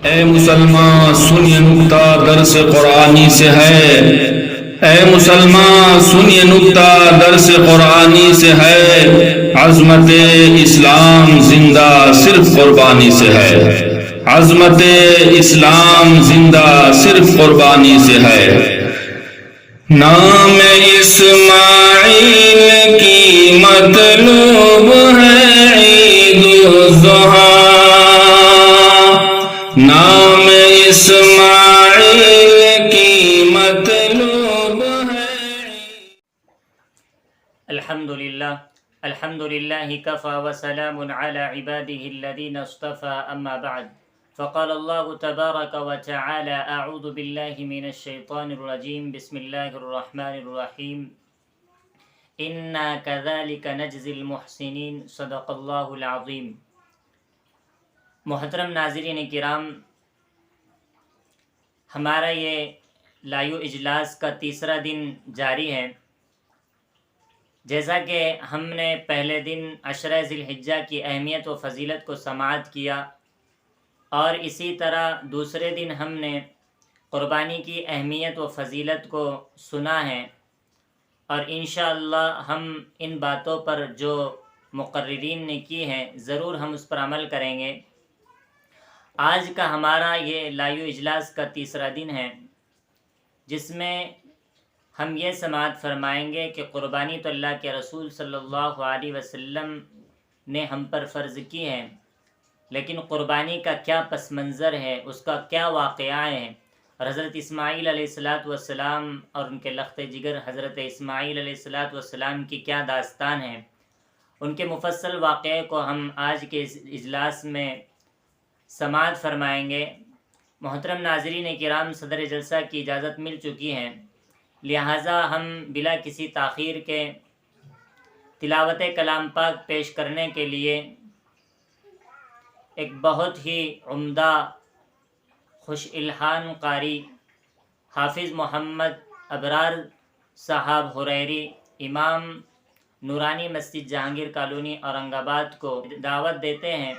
اے مسلمان سن یہ نکتہ درس قرآنی سے ہے، اے مسلمان سن یہ نکتہ درس قرآنی سے ہے، عظمت اسلام زندہ صرف قربانی سے ہے، عظمت اسلام زندہ صرف قربانی سے ہے۔ نام اسماعیل کی مطلوب ہے عید الضحیٰ، نام اسماعیل کی مطلوب ہے۔ الحمدللہ کفا وسلام علی عباده الذین اصطفى اما بعد، فقال اللہ تبارک وتعالی اعوذ باللہ من الشیطان الرجیم، بسم اللہ الرحمن الرحیم، انا کذالک نجزی المحسنین، صدق اللہ العظیم۔ محترم ناظرین کرام، ہمارا یہ لائیو اجلاس کا تیسرا دن جاری ہے۔ جیسا کہ ہم نے پہلے دن عشرہ ذی الحجہ کی اہمیت و فضیلت کو سماعت کیا، اور اسی طرح دوسرے دن ہم نے قربانی کی اہمیت و فضیلت کو سنا ہے، اور انشاءاللہ ہم ان باتوں پر جو مقررین نے کی ہیں ضرور ہم اس پر عمل کریں گے۔ آج کا ہمارا یہ لائیو اجلاس کا تیسرا دن ہے، جس میں ہم یہ سماعت فرمائیں گے کہ قربانی تو اللہ کے رسول صلی اللہ علیہ وسلم نے ہم پر فرض کی ہے، لیکن قربانی کا کیا پس منظر ہے، اس کا کیا واقعہ ہے، اور حضرت اسماعیل علیہ السلام اور ان کے لخت جگر حضرت اسماعیل علیہ السلام کی کیا داستان ہے، ان کے مفصل واقعے کو ہم آج کے اس اجلاس میں سماعت فرمائیں گے۔ محترم ناظرین کرام، صدر جلسہ کی اجازت مل چکی ہے، لہٰذا ہم بلا کسی تاخیر کے تلاوت کلام پاک پیش کرنے کے لیے ایک بہت ہی عمدہ خوش الحان قاری حافظ محمد ابرار صاحب حریری، امام نورانی مسجد جہانگیر کالونی اورنگ آباد کو دعوت دیتے ہیں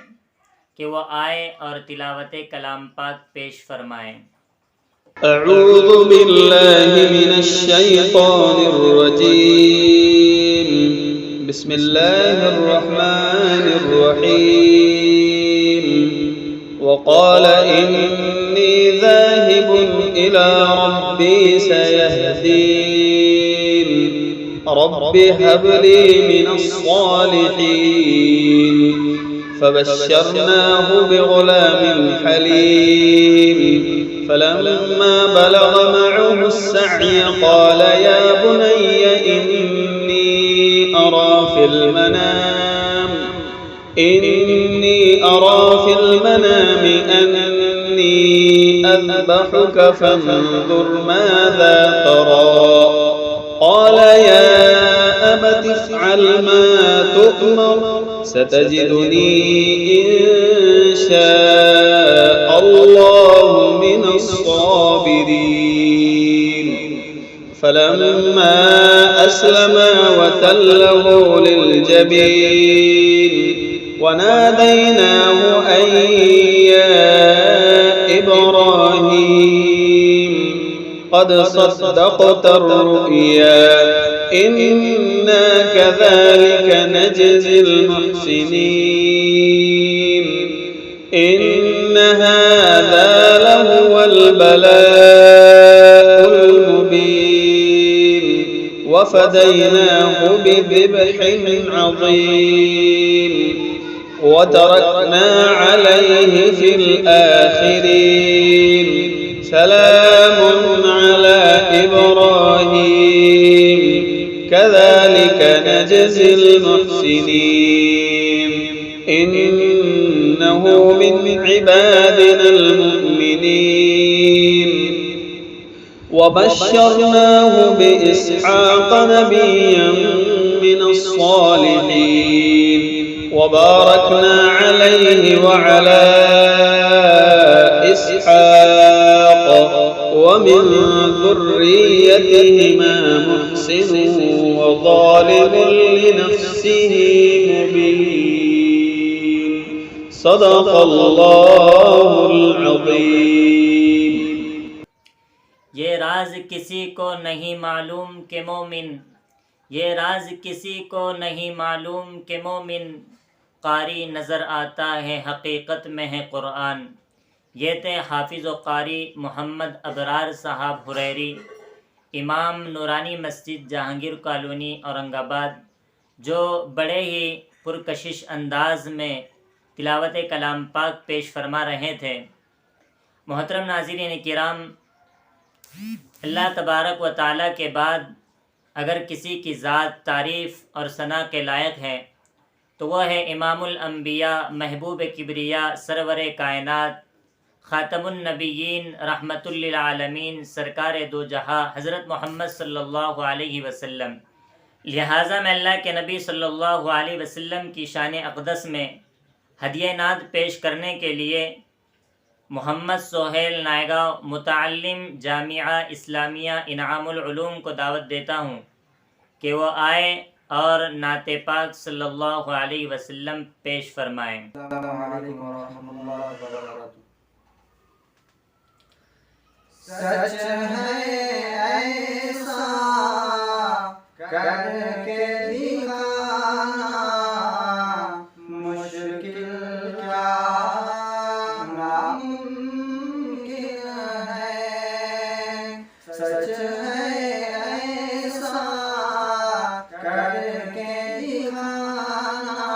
کہ وہ آئے اور تلاوت کلام پاک پیش فرمائیں۔ اعوذ باللہ من الشیطان الرجیم، بسم اللہ الرحمن الرحیم۔ وقال انی ذاہب الی ربی سیہدین، رب هب لی من الصالحین، فبشرناه بغلام حلیم، فلما بلغ معه السعي قال يا بني إني أرى في المنام أني أذبحك فانظر ماذا ترى، قال يا أبت افعل ما تؤمر، ستجدني إن شاء الله من الصابرين۔ فلما أسلما وتله للجبين وناديناه أن يا إبراهيم قد صدقت الرؤيا إنا كذلك نجزي المحسنين، إن هذا لهو البلاء المبين، وفديناه بذبح عظيم، وتركنا عليه في الآخرين، سلام على إبراهيم كذلك نجزي المحسنين، إنه من عبادنا المؤمنين۔ وبشرناه بإسحاق نبيا من الصالحين، وباركنا عليه وعلى إسحاق ومن ذريتهما محسن وظالم لنفسه مبين۔ صدق اللہ العظیم۔ راز کسی کو نہیں معلوم کہ مومن، یہ راز کسی کو نہیں معلوم کہ مومن، قاری نظر آتا ہے حقیقت میں ہے قرآن۔ یہ تھے حافظ و قاری محمد ابرار صاحب حریری، امام نورانی مسجد جہانگیر کالونی اورنگ آباد، جو بڑے ہی پرکشش انداز میں تلاوت کلام پاک پیش فرما رہے تھے۔ محترم ناظرین کرام، اللہ تبارک و تعالیٰ کے بعد اگر کسی کی ذات تعریف اور ثنا کے لائق ہے تو وہ ہے امام الانبیاء، محبوب کبریا، سرور کائنات، خاتم النبیین، رحمت للعالمین، سرکار دو جہاں حضرت محمد صلی اللہ علیہ وسلم۔ لہٰذا میں اللہ کے نبی صلی اللہ علیہ وسلم کی شان اقدس میں ہدیہ نعت پیش کرنے کے لیے محمد سہیل نائیگاؤں، متعلم جامعہ اسلامیہ انعام العلوم کو دعوت دیتا ہوں کہ وہ آئے اور نعت پاک صلی اللہ علیہ وسلم پیش فرمائیں۔ السلام علیکم ورحمۃ اللہ وبرکاتہ۔ سچ ہے ایسا کر کے دکھانا، مشکل کیا ناممکن ہے۔ سچ ہے ایسا کر کے دکھانا،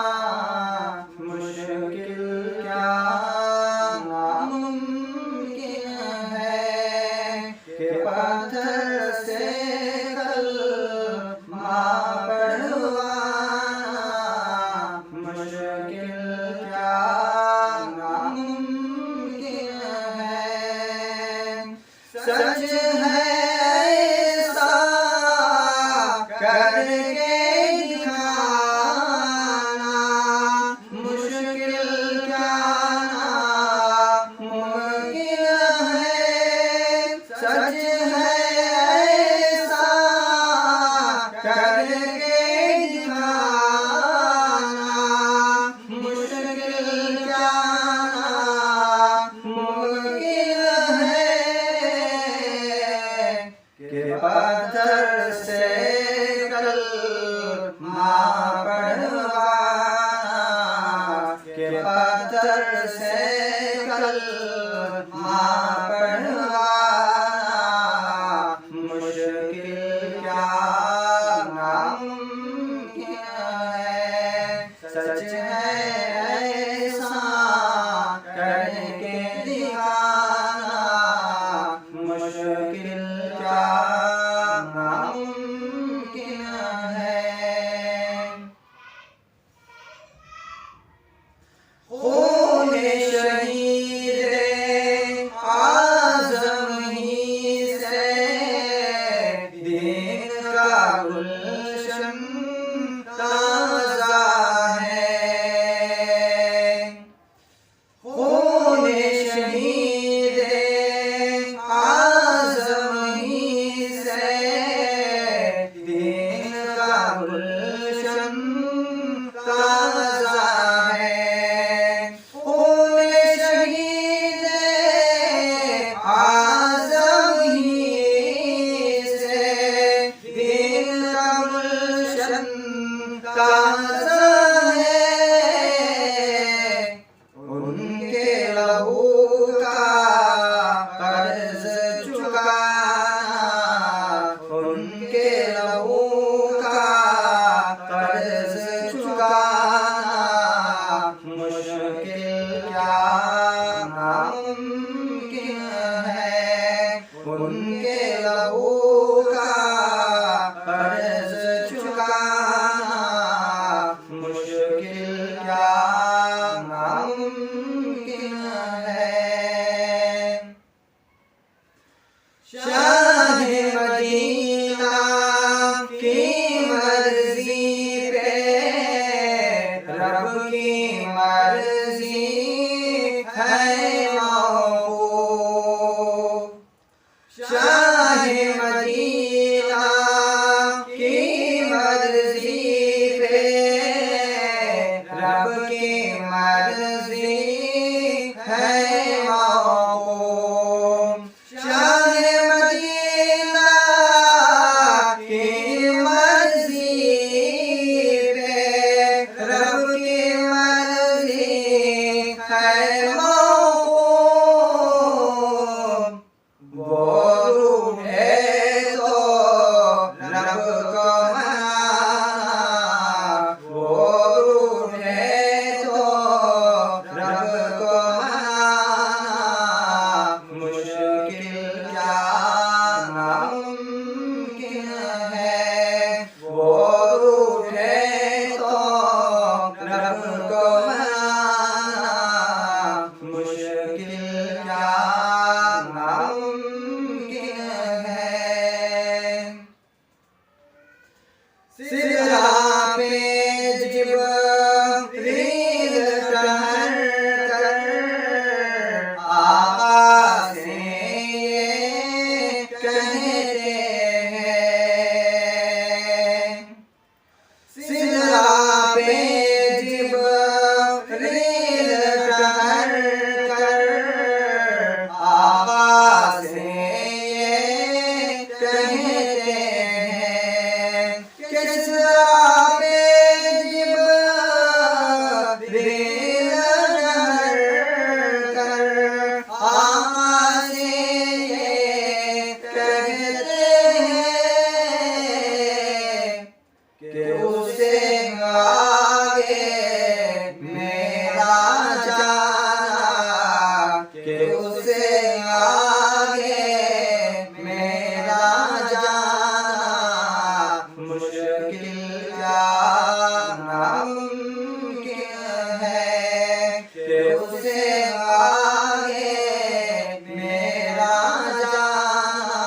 مشکل کیا ناممکن ہے کہ پتھر سے کلمہ پڑھوانا، مشکل کیا ناممکن ہے۔ سچ ہے ایسا کر کے دکھانا، مشکل کیا ناممکن ہے۔ سچ ہے ایسا کر کے دکھانا، مشکل کیا ناممکن ہے کہ پتھر سے کلمہ پڑھوانا، کہ پتھر سے کلمہ پڑھوانا، مشکل کیا ناممکن ہے۔ سچ ہے ایسا کر کے دکھانا، مشکل کیا ناممکن ہے۔ خون شہید اعظم ہی سے دین کا گلشن تازہ ہے۔ خون شہید اعظم ہی سے دین کا گلشن تازہ ہے۔ خون شہید اعظم ہی سے دین کا گلشن تازہ ہے۔ ان کے لہو کا قرض چکانا، ان کے لہو کا قرض چکانا، مشکل کیا ناممکن ہے۔ ان کے لہو کا قرض چکانا، مشکل کیا ناممکن ہے۔ شاہ مدینہ کی مرضی پہ رب کی مرضی ہے موقوف۔ شاہ مدینہ کیا ناممکن ہے سرا پہ جبریل ٹہر کر آقا سے یہ کہتے ہیں سرا پہ جبریل ٹہر کر آقا سے یہ کہتے ہیں کہ سرا پہ جبریل ٹہر کر آقا سے یہ کہتے ہیں کہ اسے آگے میرا جانا کہ اسے آگے میرا جانا مشکل کیا ناممکن ہے کہ اسے آگے میرا جانا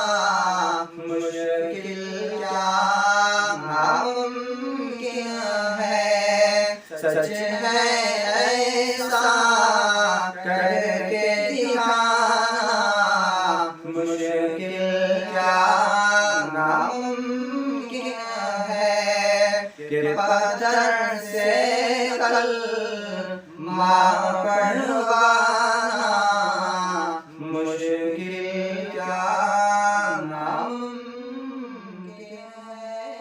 مشکل کیا ناممکن ہے سچ ہے ایسا کر کے دکھانا مشکل کیا ناممکن ہے کہ پتھر سے کلمہ پڑھوانا مشکل کیا ناممکن ہے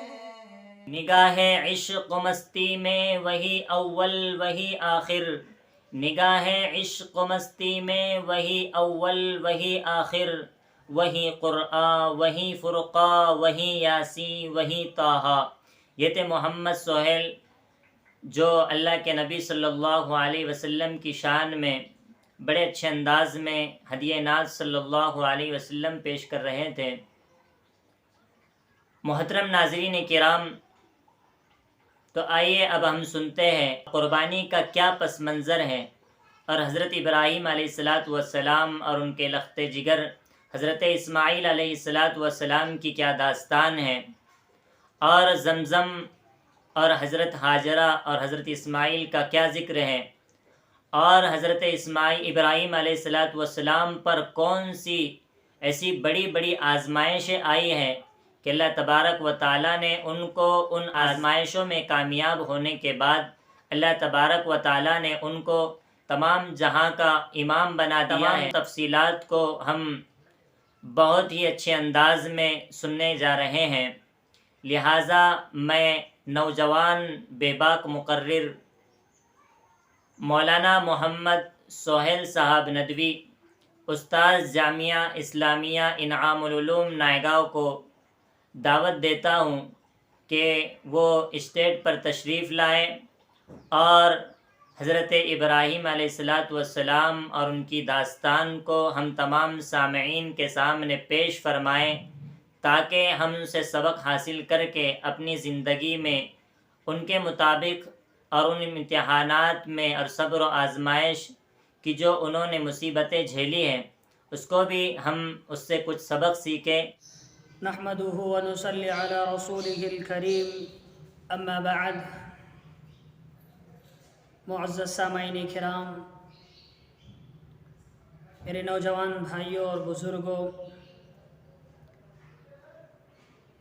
نگاہ عشق و مستی میں وہی اول وہی آخر نگاہ عشق و مستی میں وہی اول وہی آخر وہی قرآن وہی فرقہ وہی یاسی وہی طٰہٰ. یہ تھے محمد سہیل جو اللہ کے نبی صلی اللہ علیہ وسلم کی شان میں بڑے اچھے انداز میں ہدیہ ناز صلی اللہ علیہ وسلم پیش کر رہے تھے. محترم ناظرین کرام، تو آئیے اب ہم سنتے ہیں قربانی کا کیا پس منظر ہے اور حضرت ابراہیم علیہ السلام اور ان کے لخت جگر حضرت اسماعیل علیہ السلام کی کیا داستان ہے، اور زمزم اور حضرت ہاجرہ اور حضرت اسماعیل کا کیا ذکر ہے، اور حضرت ابراہیم علیہ السلام پر کون سی ایسی بڑی بڑی آزمائشیں آئی ہیں کہ اللہ تبارک و تعالیٰ نے ان کو ان آزمائشوں میں کامیاب ہونے کے بعد اللہ تبارک و تعالیٰ نے ان کو تمام جہاں کا امام بنا دیا ہے. تفصیلات کو ہم بہت ہی اچھے انداز میں سننے جا رہے ہیں، لہٰذا میں نوجوان بے باک مقرر مولانا محمد سہیل صاحب ندوی، استاذ جامعہ اسلامیہ انعام العلوم نائیگاؤں کو دعوت دیتا ہوں کہ وہ اسٹیج پر تشریف لائیں اور حضرت ابراہیم علیہ السلام اور ان کی داستان کو ہم تمام سامعین کے سامنے پیش فرمائیں، تاکہ ہم ان سے سبق حاصل کر کے اپنی زندگی میں ان کے مطابق اور ان امتحانات میں اور صبر و آزمائش کی جو انہوں نے مصیبتیں جھیلی ہیں اس کو بھی ہم اس سے کچھ سبق سیکھیں. نحمده ونصلي على رسوله الكريم اما بعد. معزز سامعین کرام، میرے نوجوان بھائیوں اور بزرگوں،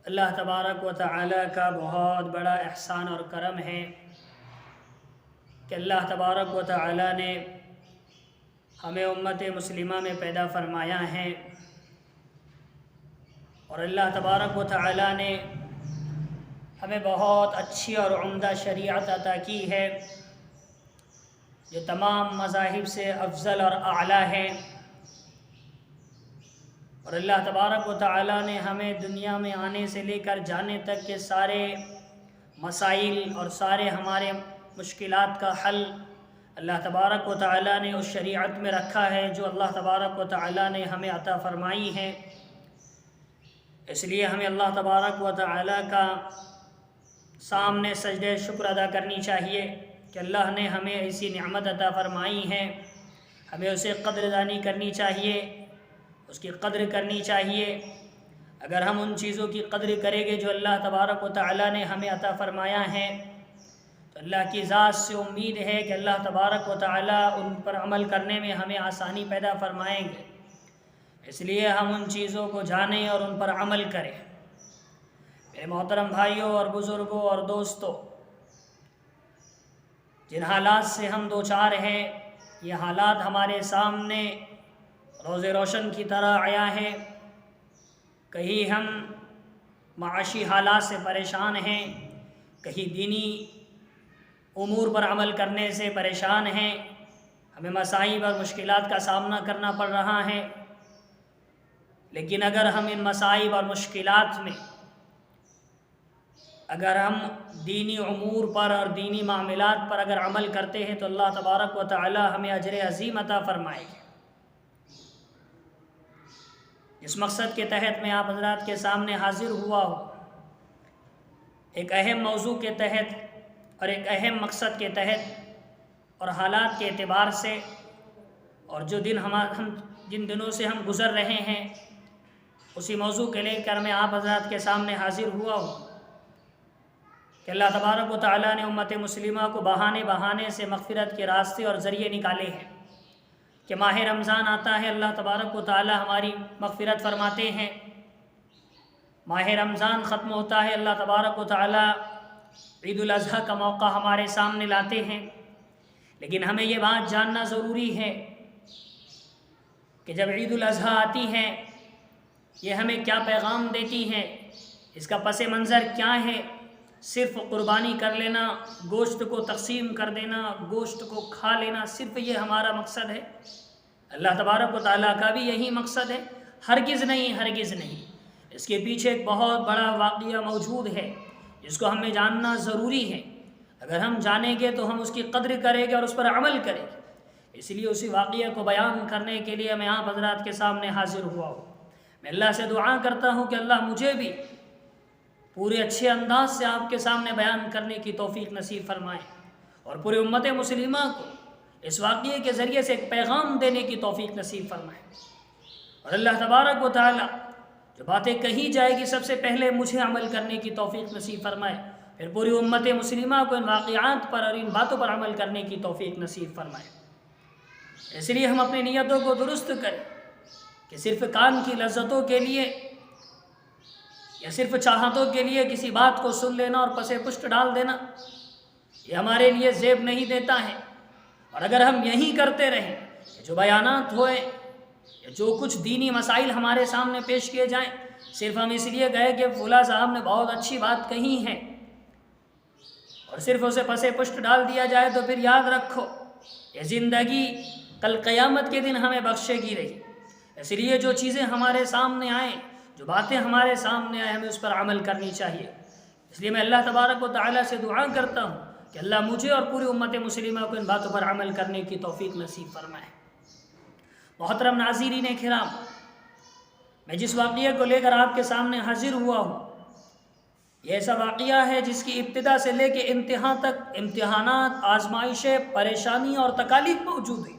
اللہ تبارک و تعالی کا بہت بڑا احسان اور کرم ہے کہ اللہ تبارک و تعالی نے ہمیں امت مسلمہ میں پیدا فرمایا ہے، اور اللہ تبارک و تعالی نے ہمیں بہت اچھی اور عمدہ شریعت عطا کی ہے جو تمام مذاہب سے افضل اور اعلیٰ ہے. اور اللہ تبارک و تعالی نے ہمیں دنیا میں آنے سے لے کر جانے تک کے سارے مسائل اور سارے ہمارے مشکلات کا حل اللہ تبارک و تعالی نے اس شریعت میں رکھا ہے جو اللہ تبارک و تعالی نے ہمیں عطا فرمائی ہے. اس لیے ہمیں اللہ تبارک و تعالی کا سامنے سجدہ شکر ادا کرنی چاہیے کہ اللہ نے ہمیں ایسی نعمت عطا فرمائی ہے ہمیں اسے قدر دانی کرنی چاہیے، اس کی قدر کرنی چاہیے۔ اگر ہم ان چیزوں کی قدر کریں گے جو اللہ تبارک و تعالیٰ نے ہمیں عطا فرمایا ہے، تو اللہ کی ذات سے امید ہے کہ اللہ تبارک و تعالیٰ ان پر عمل کرنے میں ہمیں آسانی پیدا فرمائیں گے۔ اس لیے ہم ان چیزوں کو جانیں اور ان پر عمل کریں۔ میرے محترم بھائیوں اور بزرگوں اور دوستوں، جن حالات سے ہم دوچار ہیں، یہ حالات ہمارے سامنے روز روشن کی طرح آیا ہے۔ کہیں ہم معاشی حالات سے پریشان ہیں، کہیں دینی امور پر عمل کرنے سے پریشان ہیں، ہمیں مصائب اور مشکلات کا سامنا کرنا پڑ رہا ہے۔ لیکن اگر ہم ان مصائب اور مشکلات میں اگر ہم دینی امور پر اور دینی معاملات پر اگر عمل کرتے ہیں تو اللہ تبارک و تعالی ہمیں اجر عظیم عطا فرمائے گا۔ اس مقصد کے تحت میں آپ حضرات کے سامنے حاضر ہوا ہوں، ایک اہم موضوع کے تحت اور ایک اہم مقصد کے تحت اور حالات کے اعتبار سے، اور جو جن دنوں سے ہم گزر رہے ہیں اسی موضوع کے لے کر میں آپ حضرات کے سامنے حاضر ہوا ہوں کہ اللہ تبارک و تعالیٰ نے امت مسلمہ کو بہانے بہانے سے مغفرت کے راستے اور ذریعے نکالے ہیں کہ ماہ رمضان آتا ہے، اللہ تبارک و تعالیٰ ہماری مغفرت فرماتے ہیں۔ ماہ رمضان ختم ہوتا ہے، اللہ تبارک و تعالیٰ عید الاضحیٰ کا موقع ہمارے سامنے لاتے ہیں۔ لیکن ہمیں یہ بات جاننا ضروری ہے کہ جب عید الاضحیٰ آتی ہے یہ ہمیں کیا پیغام دیتی ہے، اس کا پس منظر کیا ہے۔ صرف قربانی کر لینا، گوشت کو تقسیم کر دینا، گوشت کو کھا لینا، صرف یہ ہمارا مقصد ہے؟ اللہ تبارک و تعالیٰ کا بھی یہی مقصد ہے؟ ہرگز نہیں، ہرگز نہیں۔ اس کے پیچھے ایک بہت بڑا واقعہ موجود ہے جس کو ہمیں جاننا ضروری ہے۔ اگر ہم جانیں گے تو ہم اس کی قدر کریں گے اور اس پر عمل کریں گے۔ اس لیے اسی واقعہ کو بیان کرنے کے لیے میں آپ حضرات کے سامنے حاضر ہوا ہوں۔ میں اللہ سے دعا کرتا ہوں کہ اللہ مجھے بھی پورے اچھے انداز سے آپ کے سامنے بیان کرنے کی توفیق نصیب فرمائے اور پورے امت مسلمہ کو اس واقعے کے ذریعے سے ایک پیغام دینے کی توفیق نصیب فرمائے۔ اور اللہ تبارک و تعالی جو باتیں کہی جائے گی سب سے پہلے مجھے عمل کرنے کی توفیق نصیب فرمائے، پھر پوری امت مسلمہ کو ان واقعات پر اور ان باتوں پر عمل کرنے کی توفیق نصیب فرمائے۔ اس لیے ہم اپنی نیتوں کو درست کریں کہ صرف کان کی لذتوں کے لیے یا صرف چاہتوں کے لیے کسی بات کو سن لینا اور پس پشت ڈال دینا یہ ہمارے لیے زیب نہیں دیتا ہے۔ اور اگر ہم یہی کرتے رہیں کہ جو بیانات ہوئے یا جو کچھ دینی مسائل ہمارے سامنے پیش کیے جائیں صرف ہم اس لیے گئے کہ فلاں صاحب نے بہت اچھی بات کہی ہے اور صرف اسے پس پشت ڈال دیا جائے، تو پھر یاد رکھو یہ زندگی کل قیامت کے دن ہمیں بخشے گی رہی۔ اس لیے جو چیزیں ہمارے سامنے آئیں، جو باتیں ہمارے سامنے آئیں، ہمیں اس پر عمل کرنی چاہیے۔ اس لیے میں اللہ تبارک و تعالیٰ سے دعا کرتا ہوں کہ اللہ مجھے اور پوری امت مسلمہ کو ان باتوں پر عمل کرنے کی توفیق نصیب فرمائے۔ محترم ناظرین کرام، میں جس واقعے کو لے کر آپ کے سامنے حاضر ہوا ہوں یہ ایسا واقعہ ہے جس کی ابتدا سے لے کے انتہا تک امتحانات، آزمائشیں، پریشانی اور تکالیف موجود ہیں۔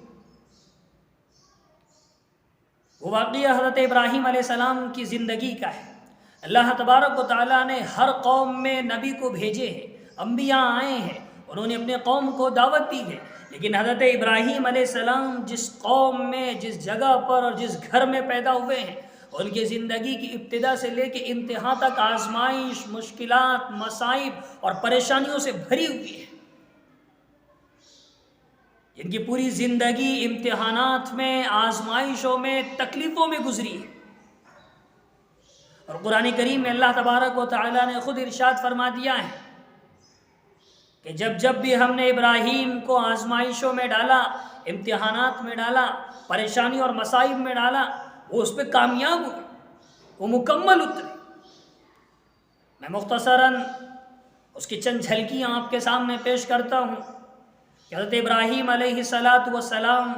وہ واقعہ حضرت ابراہیم علیہ السلام کی زندگی کا ہے۔ اللہ تبارک و تعالیٰ نے ہر قوم میں نبی کو بھیجے ہیں، انبیاء آئے ہیں، انہوں نے اپنے قوم کو دعوت دی ہے، لیکن حضرت ابراہیم علیہ السلام جس قوم میں، جس جگہ پر اور جس گھر میں پیدا ہوئے ہیں ان کی زندگی کی ابتدا سے لے کے انتہا تک آزمائش، مشکلات، مصائب اور پریشانیوں سے بھری ہوئی ہے۔ ان کی پوری زندگی امتحانات میں، آزمائشوں میں، تکلیفوں میں گزری ہے۔ اور قرآن کریم میں اللہ تبارک و تعالیٰ نے خود ارشاد فرما دیا ہے کہ جب بھی ہم نے ابراہیم کو آزمائشوں میں ڈالا، امتحانات میں ڈالا، پریشانی اور مصائب میں ڈالا، وہ اس پہ کامیاب ہوئے، وہ مکمل اترے۔ میں مختصراً اس کی چند جھلکیاں آپ کے سامنے پیش کرتا ہوں کہ حضرت ابراہیم علیہ السلام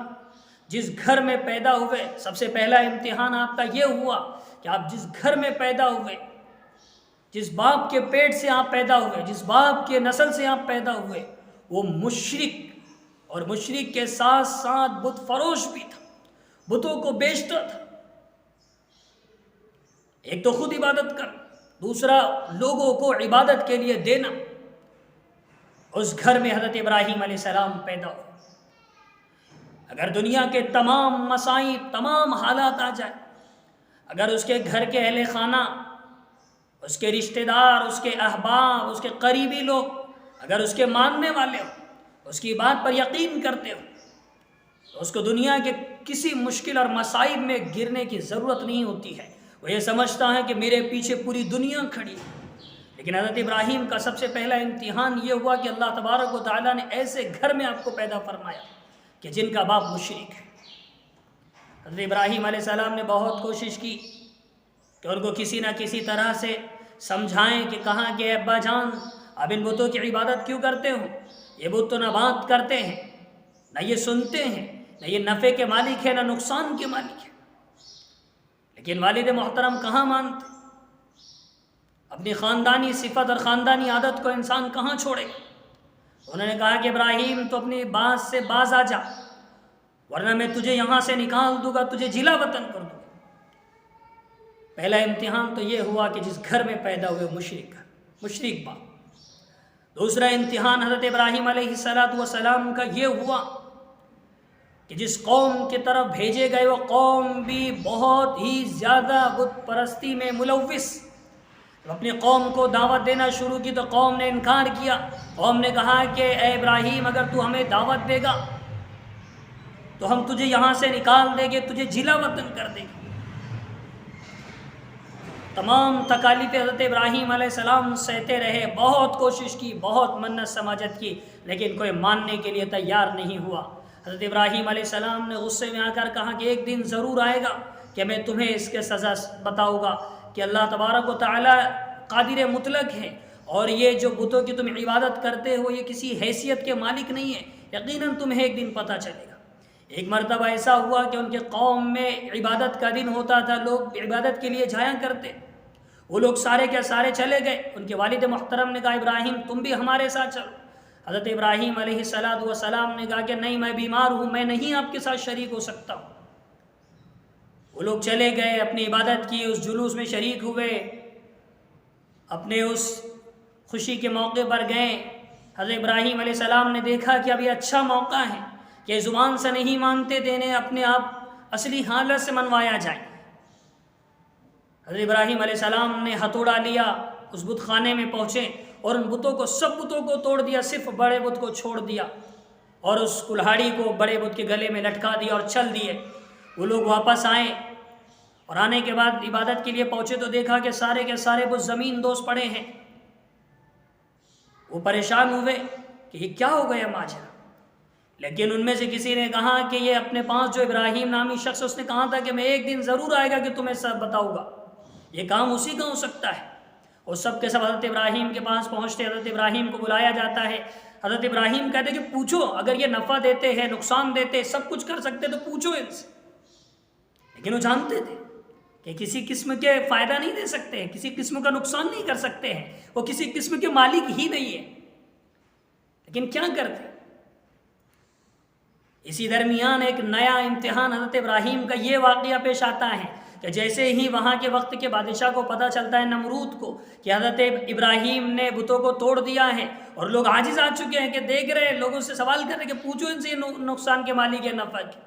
جس گھر میں پیدا ہوئے، سب سے پہلا امتحان آپ کا یہ ہوا کہ آپ جس گھر میں پیدا ہوئے، جس باپ کے پیٹ سے آپ پیدا ہوئے، جس باپ کے نسل سے آپ پیدا ہوئے، وہ مشرک اور مشرک کے ساتھ ساتھ بت فروش بھی تھا، بتوں کو بیچتا تھا۔ ایک تو خود عبادت کر، دوسرا لوگوں کو عبادت کے لیے دینا۔ اس گھر میں حضرت ابراہیم علیہ السلام پیدا ہوئے۔ اگر دنیا کے تمام مصائب، تمام حالات آ جائے، اگر اس کے گھر کے اہل خانہ، اس کے رشتہ دار، اس کے احباب، اس کے قریبی لوگ اگر اس کے ماننے والے ہوں، اس کی بات پر یقین کرتے ہو، تو اس کو دنیا کے کسی مشکل اور مصائب میں گرنے کی ضرورت نہیں ہوتی ہے۔ وہ یہ سمجھتا ہے کہ میرے پیچھے پوری دنیا کھڑی ہے۔ لیکن حضرت ابراہیم کا سب سے پہلا امتحان یہ ہوا کہ اللہ تبارک و تعالیٰ نے ایسے گھر میں آپ کو پیدا فرمایا کہ جن کا باپ مشرک ہے۔ حضرت ابراہیم علیہ السلام نے بہت کوشش کی کہ ان کو کسی نہ کسی طرح سے سمجھائیں کہ کہاں کہ ابا جان اب ان بتوں کی عبادت کیوں کرتے ہو؟ یہ بت تو نہ بات کرتے ہیں، نہ یہ سنتے ہیں، نہ یہ نفع کے مالک ہے، نہ نقصان کے مالک ہے۔ لیکن والد محترم کہاں مانتے؟ اپنی خاندانی صفت اور خاندانی عادت کو انسان کہاں چھوڑے؟ انہوں نے کہا کہ ابراہیم تو اپنی بات سے باز آ جا، ورنہ میں تجھے یہاں سے نکال دوں گا، تجھے جلا وطن کر دوں گا۔ پہلا امتحان تو یہ ہوا کہ جس گھر میں پیدا ہوئے مشرک باپ۔ دوسرا امتحان حضرت ابراہیم علیہ السلام کا یہ ہوا کہ جس قوم کی طرف بھیجے گئے وہ قوم بھی بہت ہی زیادہ بت پرستی میں ملوث۔ جب اپنی قوم کو دعوت دینا شروع کی تو قوم نے انکار کیا۔ قوم نے کہا کہ اے ابراہیم اگر تو ہمیں دعوت دے گا تو ہم تجھے یہاں سے نکال دیں گے، تجھے جلا وطن کر دیں گے۔ تمام تکالیف حضرت ابراہیم علیہ السلام سہتے رہے، بہت کوشش کی، بہت منت سماجت کی، لیکن کوئی ماننے کے لیے تیار نہیں ہوا۔ حضرت ابراہیم علیہ السلام نے غصے میں آ کر کہا کہ ایک دن ضرور آئے گا کہ میں تمہیں اس کے سزا بتاؤں گا کہ اللہ تبارک و تعالی قادر مطلق ہے، اور یہ جو بتوں کی تم عبادت کرتے ہو یہ کسی حیثیت کے مالک نہیں ہے، یقیناً تمہیں ایک دن پتہ چلے گا۔ ایک مرتبہ ایسا ہوا کہ ان کے قوم میں عبادت کا دن ہوتا تھا، لوگ عبادت کے لیے جایا کرتے، وہ لوگ سارے کے سارے چلے گئے۔ ان کے والد محترم نے کہا ابراہیم تم بھی ہمارے ساتھ چلو۔ حضرت ابراہیم علیہ السلام نے کہا کہ نہیں، میں بیمار ہوں، میں نہیں آپ کے ساتھ شریک ہو سکتا ہوں۔ وہ لوگ چلے گئے، اپنی عبادت کی، اس جلوس میں شریک ہوئے، اپنے اس خوشی کے موقع پر گئے۔ حضرت ابراہیم علیہ السلام نے دیکھا کہ اب یہ اچھا موقع ہے کہ زبان سے نہیں مانتے دینے، اپنے آپ اصلی حالت سے منوایا جائے۔ حضرت ابراہیم علیہ السلام نے ہتھوڑا لیا، اس بت خانے میں پہنچے اور ان بتوں کو، سب بتوں کو توڑ دیا، صرف بڑے بت کو چھوڑ دیا، اور اس کلہاڑی کو بڑے بت کے گلے میں لٹکا دیا اور چل دیے۔ وہ لوگ واپس آئے اور آنے کے بعد عبادت کے لیے پہنچے تو دیکھا کہ سارے کے سارے بت زمین دوز پڑے ہیں۔ وہ پریشان ہوئے کہ یہ کیا ہو گیا ماجرا، لیکن ان میں سے کسی نے کہا کہ یہ اپنے پاس جو ابراہیم نامی شخص، اس نے کہا تھا کہ میں ایک دن ضرور آئے گا کہ تمہیں سب بتاؤں گا، یہ کام اسی کا ہو سکتا ہے۔ اور سب کے سب حضرت ابراہیم کے پاس پہنچتے، حضرت ابراہیم کو بلایا جاتا ہے۔ حضرت ابراہیم کہتے کہ پوچھو، اگر یہ نفع دیتے ہیں، نقصان دیتے، سب کچھ کر سکتے تو پوچھو ان سے۔ لیکن وہ جانتے تھے کہ کسی قسم کے فائدہ نہیں دے سکتے ہیں، کسی قسم کا نقصان نہیں کر سکتے ہیں، وہ کسی قسم کے مالک ہی نہیں ہے، لیکن کیا کرتے؟ اسی درمیان ایک نیا امتحان حضرت ابراہیم کا یہ واقعہ پیش آتا ہے کہ جیسے ہی وہاں کے وقت کے بادشاہ کو پتہ چلتا ہے، نمرود کو، کہ حضرت ابراہیم نے بتوں کو توڑ دیا ہے اور لوگ عاجز آ چکے ہیں کہ دیکھ رہے ہیں، لوگوں سے سوال کر رہے ہیں کہ پوچھو ان سے نقصان کے مالک ہے نفع کے،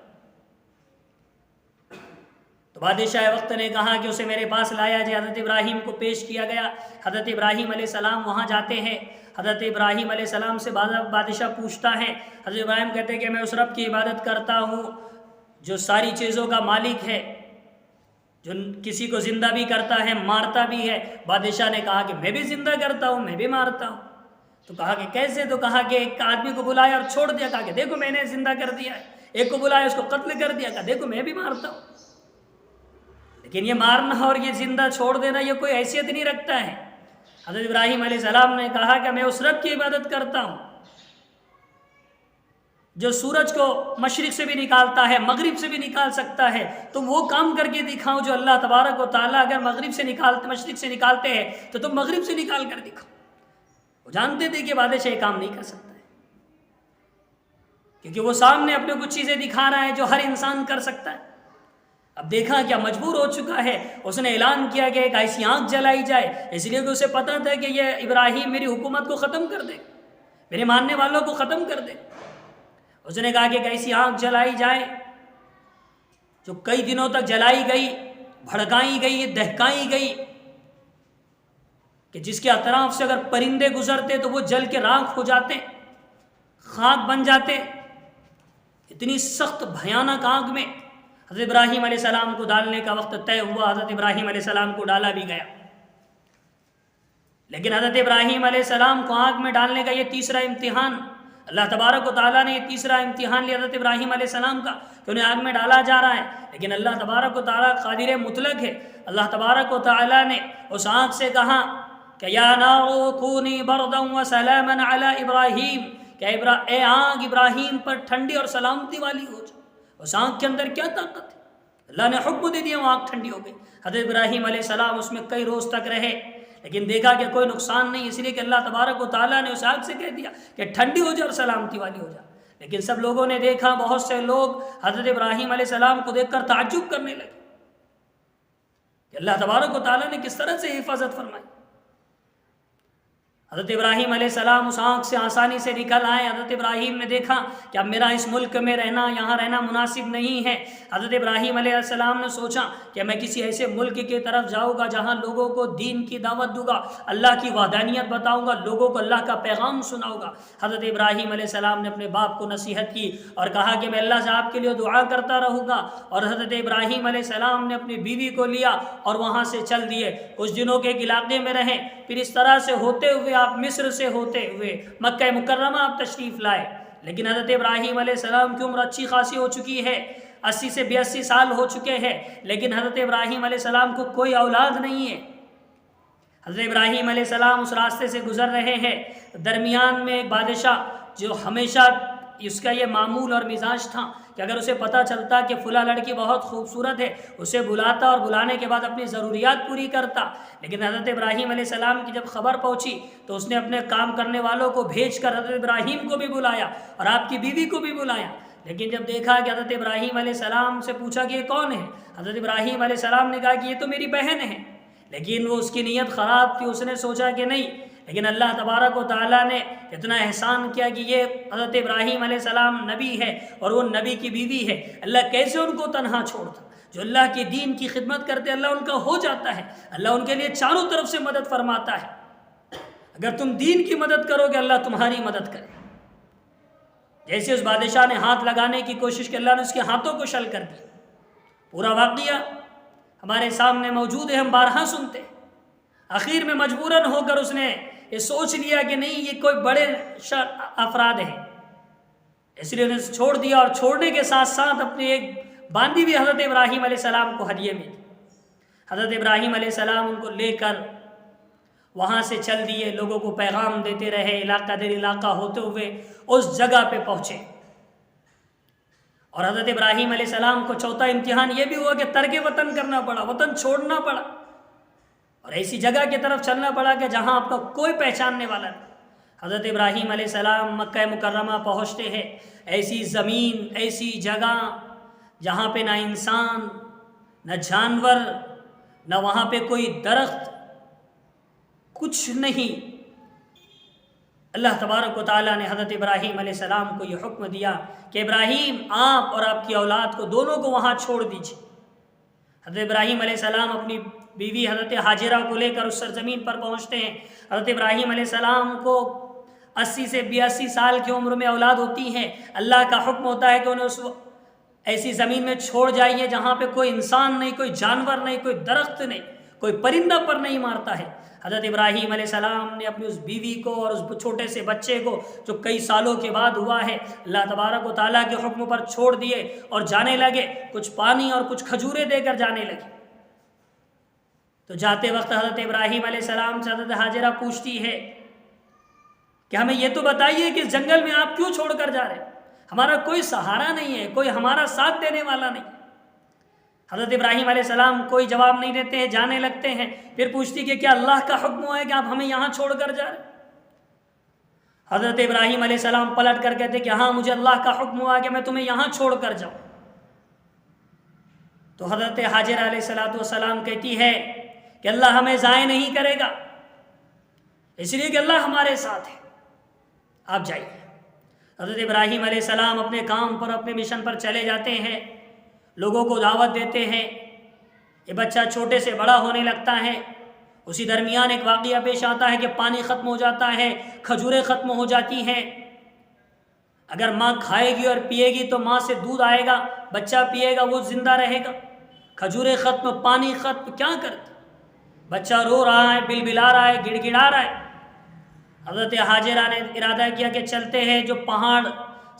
تو بادشاہ وقت نے کہا کہ اسے میرے پاس لایا جائے۔ حضرت ابراہیم کو پیش کیا گیا۔ حضرت ابراہیم علیہ السلام وہاں جاتے ہیں۔ حضرت ابراہیم علیہ السلام سے بادشاہ پوچھتا ہے، حضرت ابراہیم کہتے ہیں کہ میں اس رب کی عبادت کرتا ہوں جو ساری چیزوں کا مالک ہے، جو کسی کو زندہ بھی کرتا ہے، مارتا بھی ہے۔ بادشاہ نے کہا کہ میں بھی زندہ کرتا ہوں، میں بھی مارتا ہوں۔ تو کہا کہ کیسے؟ تو کہا کہ ایک آدمی کو بلایا اور چھوڑ دیا، کہا کہ دیکھو میں نے زندہ کر دیا ہے۔ ایک کو بلایا، اس کو قتل کر دیا، کہا دیکھو میں بھی مارتا ہوں۔ لیکن یہ مارنا اور یہ زندہ چھوڑ دینا یہ کوئی حیثیت نہیں رکھتا ہے۔ حضرت ابراہیم علیہ السلام نے کہا کہ میں اس رب کی عبادت کرتا ہوں جو سورج کو مشرق سے بھی نکالتا ہے، مغرب سے بھی نکال سکتا ہے۔ تم وہ کام کر کے دکھاؤ جو اللہ تبارک و تعالیٰ اگر مشرق سے نکالتے ہیں تو تم مغرب سے نکال کر دکھاؤ۔ وہ جانتے تھے کہ بادشاہ یہ کام نہیں کر سکتا ہے، کیونکہ وہ سامنے اپنے کچھ چیزیں دکھا رہا ہے جو ہر انسان کر سکتا ہے۔ اب دیکھا کیا مجبور ہو چکا ہے، اس نے اعلان کیا کہ ایک ایسی آنکھ جلائی جائے، اس لیے کہ اسے پتا تھا کہ یہ ابراہیم میری حکومت کو ختم کر دے، میرے ماننے والوں کو ختم کر دے۔ اس نے کہا کہ ایک ایسی آنکھ جلائی جائے جو کئی دنوں تک جلائی گئی، بھڑکائی گئی، دہکائی گئی، کہ جس کے اطراف سے اگر پرندے گزرتے تو وہ جل کے راکھ ہو جاتے، خاک بن جاتے۔ اتنی سخت بھیانک آگ میں حضرت ابراہیم علیہ السلام کو ڈالنے کا وقت طے ہوا، حضرت ابراہیم علیہ السلام کو ڈالا بھی گیا۔ لیکن حضرت ابراہیم علیہ السلام کو آگ میں ڈالنے کا یہ تیسرا امتحان، اللہ تبارک و تعالیٰ نے یہ تیسرا امتحان لیا حضرت ابراہیم علیہ السلام کا کہ انہیں آگ میں ڈالا جا رہا ہے، لیکن اللہ تبارک و تعالیٰ قادر مطلق ہے۔ اللہ تبارک و تعالیٰ نے اس آگ سے کہا کہ یا نار کونی بردا وسلاما علی ابراہیم، کہ اے آگ ابراہیم پر ٹھنڈی اور سلامتی والی ہو جائے۔ اس آنکھ کے اندر کیا طاقت ہے؟ اللہ نے حکم دے دیا، وہ آنکھ ٹھنڈی ہو گئی۔ حضرت ابراہیم علیہ السلام اس میں کئی روز تک رہے، لیکن دیکھا کہ کوئی نقصان نہیں، اس لیے کہ اللہ تبارک و تعالیٰ نے اس آگ سے کہہ دیا کہ ٹھنڈی ہو جائے اور سلامتی والی ہو جائے۔ لیکن سب لوگوں نے دیکھا، بہت سے لوگ حضرت ابراہیم علیہ السلام کو دیکھ کر تعجب کرنے لگے کہ اللہ تبارک و تعالیٰ نے کس طرح سے حفاظت فرمائی۔ حضرت ابراہیم علیہ السلام اس آنکھ سے آسانی سے نکل آئے۔ حضرت ابراہیم نے دیکھا کہ اب میرا اس ملک میں رہنا، یہاں رہنا مناسب نہیں ہے۔ حضرت ابراہیم علیہ السلام نے سوچا کہ میں کسی ایسے ملک کی طرف جاؤں گا جہاں لوگوں کو دین کی دعوت دوں گا، اللہ کی وحدانیت بتاؤں گا، لوگوں کو اللہ کا پیغام سناؤں گا۔ حضرت ابراہیم علیہ السلام نے اپنے باپ کو نصیحت کی اور کہا کہ میں اللہ سے آپ کے لیے دعا کرتا رہوں گا، اور حضرت ابراہیم علیہ السلام نے اپنی بیوی کو لیا اور وہاں سے چل دیے۔ کچھ دنوں کے ایک علاقے میں رہے، پھر اس طرح سے ہوتے ہوئے آپ مصر سے ہوتے ہوئے مکہ مکرمہ آپ تشریف لائے۔ لیکن حضرت ابراہیم علیہ السلام کی عمر اچھی خاصی ہو چکی ہے، 80 سے 82 سال ہو چکے ہیں، لیکن حضرت ابراہیم علیہ السلام کو کوئی اولاد نہیں ہے۔ حضرت ابراہیم علیہ السلام اس راستے سے گزر رہے ہیں، درمیان میں ایک بادشاہ جو ہمیشہ اس کا یہ معمول اور مزاج تھا کہ اگر اسے پتہ چلتا کہ فلاں لڑکی بہت خوبصورت ہے، اسے بلاتا اور بلانے کے بعد اپنی ضروریات پوری کرتا۔ لیکن حضرت ابراہیم علیہ السلام کی جب خبر پہنچی تو اس نے اپنے کام کرنے والوں کو بھیج کر حضرت ابراہیم کو بھی بلایا اور آپ کی بیوی کو بھی بلایا۔ لیکن جب دیکھا کہ حضرت ابراہیم علیہ السلام سے پوچھا کہ یہ کون ہے، حضرت ابراہیم علیہ السلام نے کہا کہ یہ تو میری بہن ہے۔ لیکن وہ اس کی نیت خراب تھی، اس نے سوچا کہ نہیں، لیکن اللہ تبارک و تعالیٰ نے اتنا احسان کیا کہ یہ حضرت ابراہیم علیہ السلام نبی ہے اور وہ نبی کی بیوی ہے۔ اللہ کیسے ان کو تنہا چھوڑتا؟ جو اللہ کے دین کی خدمت کرتے اللہ ان کا ہو جاتا ہے، اللہ ان کے لیے چاروں طرف سے مدد فرماتا ہے۔ اگر تم دین کی مدد کرو گے اللہ تمہاری مدد کرے۔ جیسے اس بادشاہ نے ہاتھ لگانے کی کوشش کی، اللہ نے اس کے ہاتھوں کو شل کر دیا۔ پورا واقعہ ہمارے سامنے موجود ہے، ہم بارہا سنتے ہیں۔ آخر میں مجبوراً ہو کر اس نے یہ سوچ لیا کہ نہیں، یہ کوئی بڑے افراد ہیں، اس لیے انہیں چھوڑ دیا، اور چھوڑنے کے ساتھ ساتھ اپنے ایک باندھی بھی حضرت ابراہیم علیہ السلام کو ہدیے میں دی۔ حضرت ابراہیم علیہ السلام ان کو لے کر وہاں سے چل دیے، لوگوں کو پیغام دیتے رہے، علاقہ در علاقہ ہوتے ہوئے اس جگہ پہ پہنچے۔ اور حضرت ابراہیم علیہ السلام کو چوتھا امتحان یہ بھی ہوا کہ ترک وطن کرنا پڑا، وطن چھوڑنا پڑا، اور ایسی جگہ کی طرف چلنا پڑا کہ جہاں آپ کا کوئی پہچاننے والا نہیں۔ حضرت ابراہیم علیہ السلام مکہ مکرمہ پہنچتے ہیں، ایسی زمین، ایسی جگہ جہاں پہ نہ انسان، نہ جانور، نہ وہاں پہ کوئی درخت، کچھ نہیں۔ اللہ تبارک و تعالیٰ نے حضرت ابراہیم علیہ السلام کو یہ حکم دیا کہ ابراہیم آپ اور آپ کی اولاد کو دونوں کو وہاں چھوڑ دیجیے۔ حضرت ابراہیم علیہ السلام اپنی بیوی حضرت حاجرہ کو لے کر اس سرزمین پر پہنچتے ہیں۔ حضرت ابراہیم علیہ السلام کو 80 سے 82 سال کی عمر میں اولاد ہوتی ہے۔ اللہ کا حکم ہوتا ہے کہ انہیں اس ایسی زمین میں چھوڑ جائیے جہاں پہ کوئی انسان نہیں، کوئی جانور نہیں، کوئی درخت نہیں، کوئی پرندہ پر نہیں مارتا ہے۔ حضرت ابراہیم علیہ السلام نے اپنی اس بیوی کو اور اس چھوٹے سے بچے کو جو کئی سالوں کے بعد ہوا ہے، اللہ تبارک و تعالیٰ کے حکم پر چھوڑ دیے اور جانے لگے، کچھ پانی اور کچھ کھجوریں دے کر جانے لگے۔ تو جاتے وقت حضرت ابراہیم علیہ السلام سے حضرت حاجرہ پوچھتی ہے کہ ہمیں یہ تو بتائیے کہ اس جنگل میں آپ کیوں چھوڑ کر جا رہے ہیں؟ ہمارا کوئی سہارا نہیں ہے، کوئی ہمارا ساتھ دینے والا نہیں۔ حضرت ابراہیم علیہ السلام کوئی جواب نہیں دیتے ہیں، جانے لگتے ہیں۔ پھر پوچھتی کہ کیا اللہ کا حکم ہوا ہے کہ آپ ہمیں یہاں چھوڑ کر جا رہے ہیں؟ حضرت ابراہیم علیہ السلام پلٹ کر کہتے کہ ہاں مجھے اللہ کا حکم ہوا کہ میں تمہیں یہاں چھوڑ کر جاؤں. تو حضرت ہاجرہ علیہ السلام کہتی ہے کہ اللہ ہمیں ضائع نہیں کرے گا، اس لیے کہ اللہ ہمارے ساتھ ہے، آپ جائیے. حضرت ابراہیم علیہ السلام اپنے کام پر، اپنے مشن پر چلے جاتے ہیں، لوگوں کو دعوت دیتے ہیں. یہ بچہ چھوٹے سے بڑا ہونے لگتا ہے. اسی درمیان ایک واقعہ پیش آتا ہے کہ پانی ختم ہو جاتا ہے، کھجوریں ختم ہو جاتی ہیں. اگر ماں کھائے گی اور پیے گی تو ماں سے دودھ آئے گا، بچہ پیے گا، وہ زندہ رہے گا. کھجوریں ختم، پانی ختم، کیا کرتے؟ بچہ رو رہا ہے، بل بلا رہا ہے، گڑ گڑا رہا ہے. حضرت ہاجرہ نے ارادہ کیا کہ چلتے ہیں، جو پہاڑ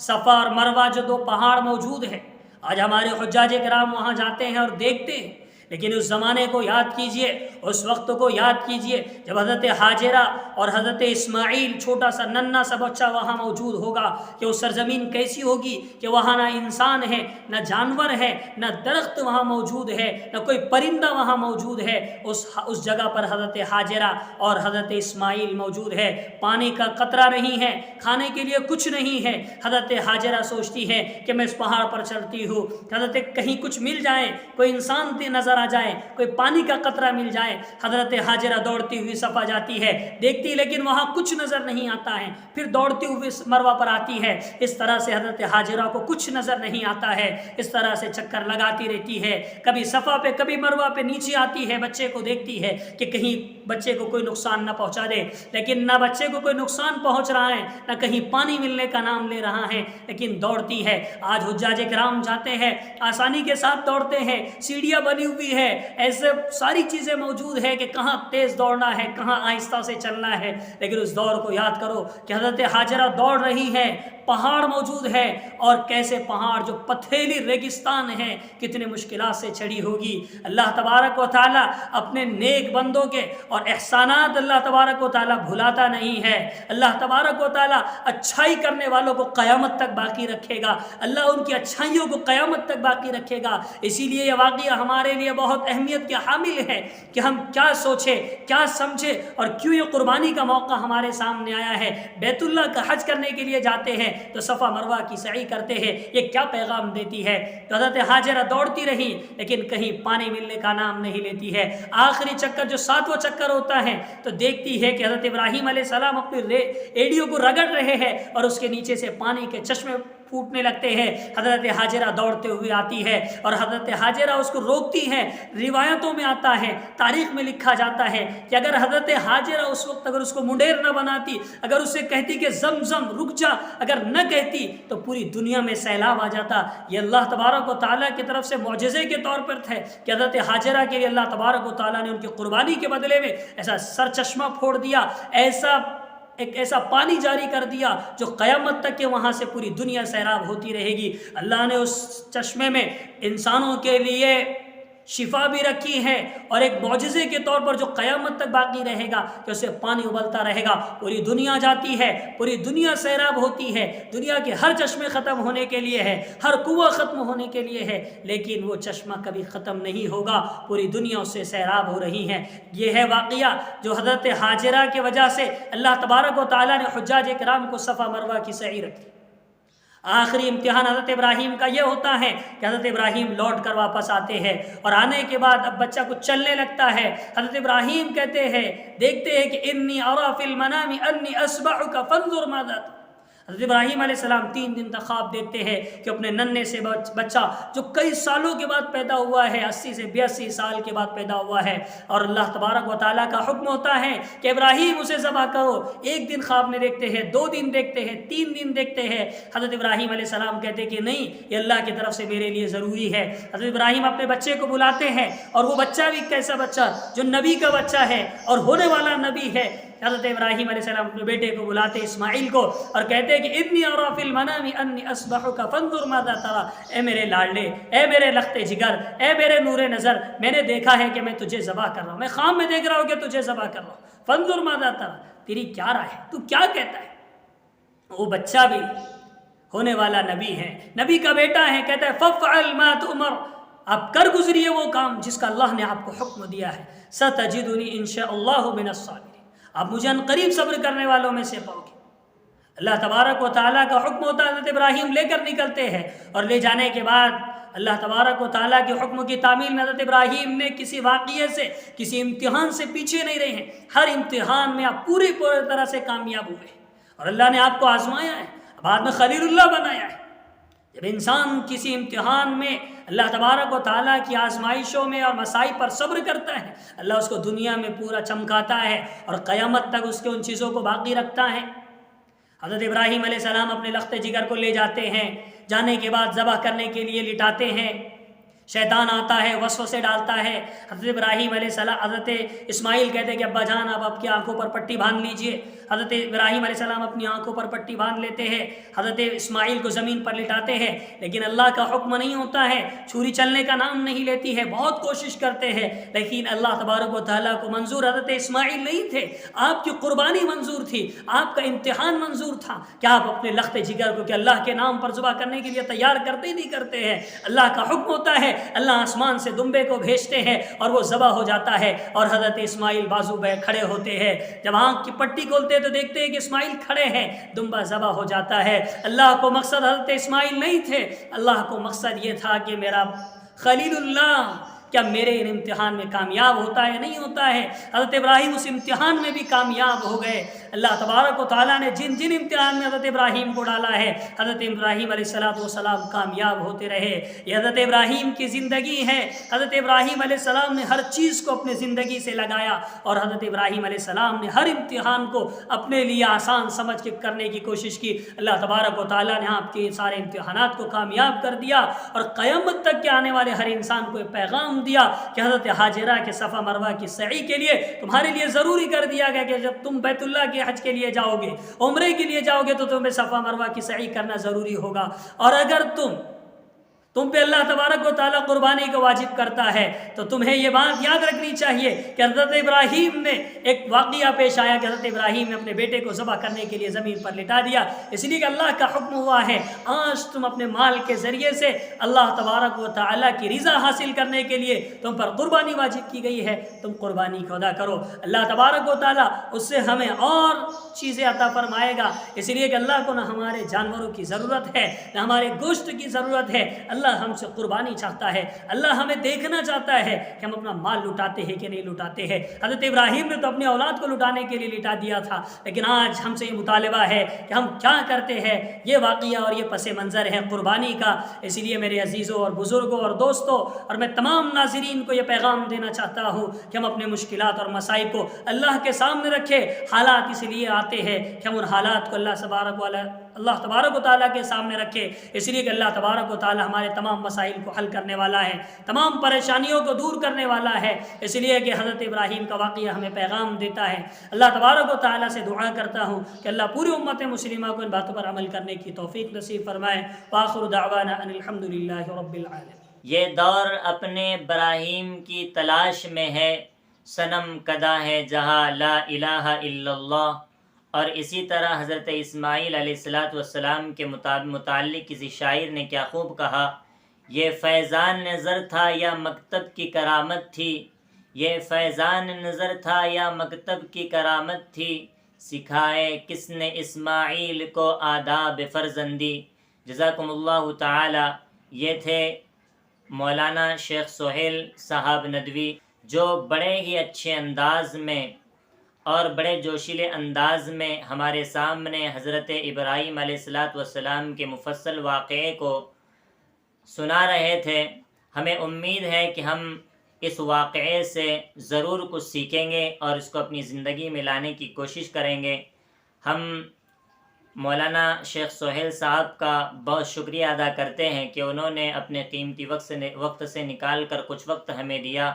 صفا اور مروہ جو دو پہاڑ موجود ہیں، آج ہمارے حجاج کرام وہاں جاتے ہیں اور دیکھتے ہیں، لیکن اس زمانے کو یاد کیجئے، اس وقت کو یاد کیجئے جب حضرت ہاجرہ اور حضرت اسماعیل، چھوٹا سا ننھا سا بچہ وہاں موجود ہوگا، کہ وہ سرزمین کیسی ہوگی کہ وہاں نہ انسان ہے، نہ جانور ہے، نہ درخت وہاں موجود ہے، نہ کوئی پرندہ وہاں موجود ہے. اس جگہ پر حضرت ہاجرہ اور حضرت اسماعیل موجود ہے. پانی کا قطرہ نہیں ہے، کھانے کے لیے کچھ نہیں ہے. حضرت ہاجرہ سوچتی ہے کہ میں اس پہاڑ پر چلتی ہوں، حضرت کہیں کچھ مل جائے، کوئی انسان نظر آ جائے، کوئی پانی کا قطرہ مل جائے. حضرت ہاجرہ دوڑتی ہوئی صفا جاتی ہے، دیکھتی لیکن وہاں کچھ نظر نہیں آتا ہے. پھر دوڑتی ہوئی مروہ پر آتی ہے. اس طرح سے حضرت ہاجرہ کو کچھ نظر نہیں آتا ہے. اس طرح سے چکر لگاتی رہتی ہے، کبھی صفا پہ کبھی مروہ پہ نیچے آتی ہے، بچے کو دیکھتی ہے کہ کہیں بچے کو کوئی نقصان نہ پہنچا دے. لیکن نہ بچے کو کوئی نقصان پہنچ رہا ہے، نہ کہیں پانی ملنے کا نام لے رہا ہے، لیکن دوڑتی ہے. آج حجاج کرام جاتے ہیں، آسانی کے ساتھ دوڑتے ہیں، سیڑھیاں بنی ہوئی ہے، ایسے ساری چیزیں موجود ہے کہ کہاں تیز دوڑنا ہے، کہاں آہستہ سے چلنا ہے. لیکن اس دور کو یاد کرو کہ حضرت ہاجرہ دوڑ رہی ہے، پہاڑ موجود ہے، اور کیسے پہاڑ جو پتھریلی ریگستان ہے، کتنے مشکلات سے چڑھی ہوگی. اللہ تبارک و تعالیٰ اپنے نیک بندوں کے اور احسانات اللہ تبارک و تعالیٰ بھلاتا نہیں ہے. اللہ تبارک و تعالیٰ اچھائی کرنے والوں کو قیامت تک باقی رکھے گا. اللہ ان کی اچھائیوں کو قیامت تک باقی رکھے گا. اسی لیے یہ واقعہ ہمارے لیے بہت اہمیت کے حامل ہے کہ ہم کیا سوچیں، کیا سمجھیں، اور کیوں یہ قربانی کا موقع ہمارے سامنے آیا ہے. بیت اللہ کا حج کرنے کے لیے جاتے ہیں تو صفا مروہ کی سعی کرتے ہیں. یہ کیا پیغام دیتی ہے؟ تو حضرت ہاجرہ دوڑتی رہی لیکن کہیں پانی ملنے کا نام نہیں لیتی ہے. آخری چکر جو 7واں چکر ہوتا ہے تو دیکھتی ہے کہ حضرت ابراہیم علیہ السلام اپنی ایڑیوں کو رگڑ رہے ہیں اور اس کے نیچے سے پانی کے چشمے پھوٹنے لگتے ہیں. حضرت ہاجرہ دوڑتے ہوئے آتی ہے اور حضرت ہاجرہ اس کو روکتی ہے. روایتوں میں آتا ہے، تاریخ میں لکھا جاتا ہے کہ اگر حضرت ہاجرہ اس وقت اگر اس کو منڈیر نہ بناتی، اگر اسے کہتی کہ زمزم رک جا، اگر نہ کہتی تو پوری دنیا میں سیلاب آ جاتا. یہ اللہ تبارک و تعالیٰ کی طرف سے معجزے کے طور پر تھے کہ حضرت ہاجرہ کے لیے اللہ تبارک و تعالیٰ نے ان کی قربانی کے بدلے میں ایسا سرچشمہ پھوڑ دیا، ایک ایسا پانی جاری کر دیا جو قیامت تک کہ وہاں سے پوری دنیا سیراب ہوتی رہے گی. اللہ نے اس چشمے میں انسانوں کے لیے شفا بھی رکھی ہے اور ایک معجزے کے طور پر جو قیامت تک باقی رہے گا کہ اسے پانی ابلتا رہے گا. پوری دنیا جاتی ہے، پوری دنیا سیراب ہوتی ہے، دنیا کے ہر چشمے ختم ہونے کے لیے ہے، ہر کنواں ختم ہونے کے لیے ہے، لیکن وہ چشمہ کبھی ختم نہیں ہوگا. پوری دنیا اس سے سیراب ہو رہی ہے. یہ ہے واقعہ جو حضرت ہاجرہ کی وجہ سے اللہ تبارک و تعالیٰ نے حجاج کرام کو صفا مروہ کی سعی رکھی. آخری امتحان حضرت ابراہیم کا یہ ہوتا ہے کہ حضرت ابراہیم لوٹ کر واپس آتے ہیں اور آنے کے بعد اب بچہ کچھ چلنے لگتا ہے. حضرت ابراہیم کہتے ہیں، دیکھتے ہیں کہ انی ارا فی المنام انی اصبحک فانظر ماذا ترى. حضرت ابراہیم علیہ السلام 3 دن تک خواب دیکھتے ہیں کہ اپنے ننھے سے بچہ جو کئی سالوں کے بعد پیدا ہوا ہے، 80 سے 82 سال کے بعد پیدا ہوا ہے، اور اللہ تبارک و تعالیٰ کا حکم ہوتا ہے کہ ابراہیم اسے ذبح کرو. 1 دن خواب میں دیکھتے ہیں، 2 دن دیکھتے ہیں، 3 دن دیکھتے ہیں. حضرت ابراہیم علیہ السلام کہتے ہیں کہ نہیں، یہ اللہ کی طرف سے میرے لیے ضروری ہے. حضرت ابراہیم اپنے بچے کو بلاتے ہیں اور وہ بچہ بھی کیسا بچہ، جو نبی کا بچہ ہے اور ہونے والا نبی ہے. حضرت ابراہیم علیہ السلام اپنے بیٹے کو بلاتے اسماعیل کو اور کہتے ہیں کہ انی ارا فی المنام انی اصبحک فانظر ماذا ترى. اے میرے لاڈلے، اے میرے لخت جگر، اے میرے نور نظر، میں نے دیکھا ہے کہ میں تجھے ذبح کر رہا ہوں، میں خواب میں دیکھ رہا ہوں کہ تجھے ذبح کر رہا ہوں. فانظر ماذا ترى، تیری کیا رائے ہے، تو کیا کہتا ہے. وہ بچہ بھی ہونے والا نبی ہے، نبی کا بیٹا ہے. کہتا ہے فافعل ما تؤمر، آپ کر گزریے وہ کام جس کا اللہ نے آپ کو حکم دیا ہے. ستجدنی ان شاء اللہ من الصابرین، آپ مجھے ان قریب صبر کرنے والوں میں سے پاؤ گے. اللہ تبارک و تعالیٰ کا حکم ہوتا ہے، حضرت ابراہیم لے کر نکلتے ہیں، اور لے جانے کے بعد اللہ تبارک و تعالیٰ کے حکم کی تعمیل میں حضرت ابراہیم نے کسی واقعے سے، کسی امتحان سے پیچھے نہیں رہے ہیں۔ ہر امتحان میں آپ پوری طرح سے کامیاب ہوئے اور اللہ نے آپ کو آزمایا ہے، بعد میں خلیل اللہ بنایا ہے۔ جب انسان کسی امتحان میں اللہ تبارک و تعالیٰ کی آزمائشوں میں اور مسائل پر صبر کرتا ہے، اللہ اس کو دنیا میں پورا چمکاتا ہے اور قیامت تک اس کے ان چیزوں کو باقی رکھتا ہے۔ حضرت ابراہیم علیہ السلام اپنے لخت جگر کو لے جاتے ہیں، جانے کے بعد ذبح کرنے کے لیے لٹاتے ہیں، شیطان آتا ہے، وسوسے ڈالتا ہے۔ حضرت ابراہیم علیہ السلام، حضرت اسماعیل کہتے ہیں کہ ابا جان آپ کی آنکھوں پر پٹی باندھ لیجئے۔ حضرت ابراہیم علیہ السلام اپنی آنکھوں پر پٹی باندھ لیتے ہیں، حضرت اسماعیل کو زمین پر لٹاتے ہیں، لیکن اللہ کا حکم نہیں ہوتا ہے، چھری چلنے کا نام نہیں لیتی ہے، بہت کوشش کرتے ہیں، لیکن اللہ تبارک و تعالیٰ کو منظور حضرت اسماعیل نہیں تھے، آپ کی قربانی منظور تھی، آپ کا امتحان منظور تھا کہ آپ اپنے لخت جگر کو کہ اللہ کے نام پر ذبح کرنے کے لیے تیار کرتے ہی نہیں کرتے ہیں۔ اللہ کا حکم ہوتا ہے، اللہ آسمان سے دمبے کو بھیجتے ہیں اور وہ ذبح ہو جاتا ہے، اور حضرت اسماعیل بازو بے کھڑے ہوتے ہیں۔ جب آنکھ کی پٹی کھولتے تو دیکھتے ہیں کہ اسماعیل کھڑے ہیں، دمبا ذبح ہو جاتا ہے۔ اللہ کو مقصد حضرت اسماعیل نہیں تھے، اللہ کو مقصد یہ تھا کہ میرا خلیل اللہ کیا میرے ان امتحان میں کامیاب ہوتا ہے نہیں ہوتا ہے۔ حضرت ابراہیم اس امتحان میں بھی کامیاب ہو گئے۔ اللہ تبارک و تعالیٰ نے جن جن امتحان میں حضرت ابراہیم کو ڈالا ہے، حضرت ابراہیم علیہ السلام کامیاب ہوتے رہے۔ یہ حضرت ابراہیم کی زندگی ہے۔ حضرت ابراہیم علیہ السلام نے ہر چیز کو اپنے زندگی سے لگایا، اور حضرت ابراہیم علیہ السلام نے ہر امتحان کو اپنے لیے آسان سمجھ کے کرنے کی کوشش کی۔ اللہ تبارک و تعالیٰ نے آپ کے سارے امتحانات کو کامیاب کر دیا، اور قیامت تک کے آنے والے ہر انسان کو یہ پیغام دیا کہ حضرت حاجرہ کے صفا مروہ کی سعی کے لیے تمہارے لیے ضروری کر دیا گیا کہ جب تم بیت اللہ کے حج کے لیے جاؤ گے، عمرے کے لیے جاؤ گے، تو تمہیں صفا مروہ کی سعی کرنا ضروری ہوگا۔ اور اگر تم پہ اللہ تبارک و تعالیٰ قربانی کو واجب کرتا ہے تو تمہیں یہ بات یاد رکھنی چاہیے کہ حضرت ابراہیم نے ایک واقعہ پیش آیا کہ حضرت ابراہیم نے اپنے بیٹے کو ذبح کرنے کے لیے زمین پر لٹا دیا، اس لیے کہ اللہ کا حکم ہوا ہے آج تم اپنے مال کے ذریعے سے اللہ تبارک و تعالیٰ کی رضا حاصل کرنے کے لیے تم پر قربانی واجب کی گئی ہے، تم قربانی کو ادا کرو۔ اللہ تبارک و تعالیٰ اس سے ہمیں اور چیزیں عطا فرمائے گا، اس لیے کہ اللہ کو نہ ہمارے جانوروں کی ضرورت ہے، نہ ہمارے گوشت کی ضرورت ہے، اللہ ہم سے قربانی چاہتا ہے۔ اللہ ہمیں دیکھنا چاہتا ہے کہ ہم اپنا مال لٹاتے ہیں کہ نہیں لٹاتے ہیں۔ حضرت ابراہیم نے تو اپنی اولاد کو لٹانے کے لیے لٹا دیا تھا، لیکن آج ہم سے یہ مطالبہ ہے کہ ہم کیا کرتے ہیں۔ یہ واقعہ اور یہ پس منظر ہے قربانی کا۔ اس لیے میرے عزیزوں اور بزرگوں اور دوستوں، اور میں تمام ناظرین کو یہ پیغام دینا چاہتا ہوں کہ ہم اپنے مشکلات اور مسائل کو اللہ کے سامنے رکھیں۔ حالات اس لیے آتے ہیں کہ ہم ان حالات کو اللہ تبارک و تعالیٰ کے سامنے رکھے، اس لیے کہ اللہ تبارک و تعالیٰ ہمارے تمام مسائل کو حل کرنے والا ہے، تمام پریشانیوں کو دور کرنے والا ہے۔ اس لیے کہ حضرت ابراہیم کا واقعہ ہمیں پیغام دیتا ہے۔ اللہ تبارک و تعالیٰ سے دعا کرتا ہوں کہ اللہ پوری امت مسلمہ کو ان باتوں پر عمل کرنے کی توفیق نصیب فرمائے۔ وآخر دعوانا ان الحمدللہ رب العالمین۔ یہ دور اپنے براہیم کی تلاش میں ہے، صنم کدا ہے جہاں لا الہ الا اللہ۔ اور اسی طرح حضرت اسماعیل علیہ السلام کے متعلق کسی شاعر نے کیا خوب کہا، یہ فیضان نظر تھا یا مکتب کی کرامت تھی، یہ فیضان نظر تھا یا مکتب کی کرامت تھی، سکھائے کس نے اسماعیل کو آداب فرزندی۔ جزاکم اللہ تعالی۔ یہ تھے مولانا شیخ سہیل صاحب ندوی، جو بڑے ہی اچھے انداز میں اور بڑے جوشیلے انداز میں ہمارے سامنے حضرت ابراہیم علیہ السلام کے مفصل واقعے کو سنا رہے تھے۔ ہمیں امید ہے کہ ہم اس واقعے سے ضرور کچھ سیکھیں گے اور اس کو اپنی زندگی میں لانے کی کوشش کریں گے۔ ہم مولانا شیخ سہیل صاحب کا بہت شکریہ ادا کرتے ہیں کہ انہوں نے اپنے قیمتی وقت سے نکال کر کچھ وقت ہمیں دیا۔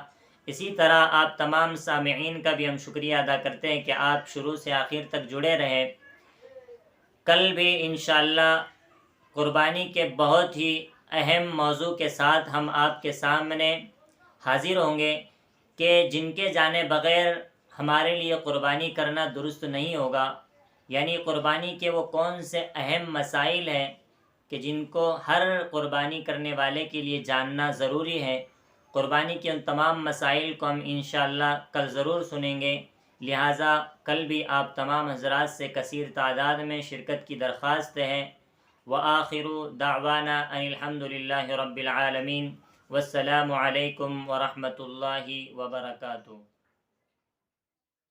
اسی طرح آپ تمام سامعین کا بھی ہم شکریہ ادا کرتے ہیں کہ آپ شروع سے آخر تک جڑے رہے۔ کل بھی انشاءاللہ قربانی کے بہت ہی اہم موضوع کے ساتھ ہم آپ کے سامنے حاضر ہوں گے کہ جن کے جانے بغیر ہمارے لیے قربانی کرنا درست نہیں ہوگا، یعنی قربانی کے وہ کون سے اہم مسائل ہیں کہ جن کو ہر قربانی کرنے والے کے لیے جاننا ضروری ہے۔ قربانی کے ان تمام مسائل کو ہم انشاءاللہ کل ضرور سنیں گے۔ لہٰذا کل بھی آپ تمام حضرات سے کثیر تعداد میں شرکت کی درخواست ہے۔ وآخر دعوانا ان الحمد للہ رب العالمین، والسلام علیکم ورحمۃ اللہ وبرکاتہ۔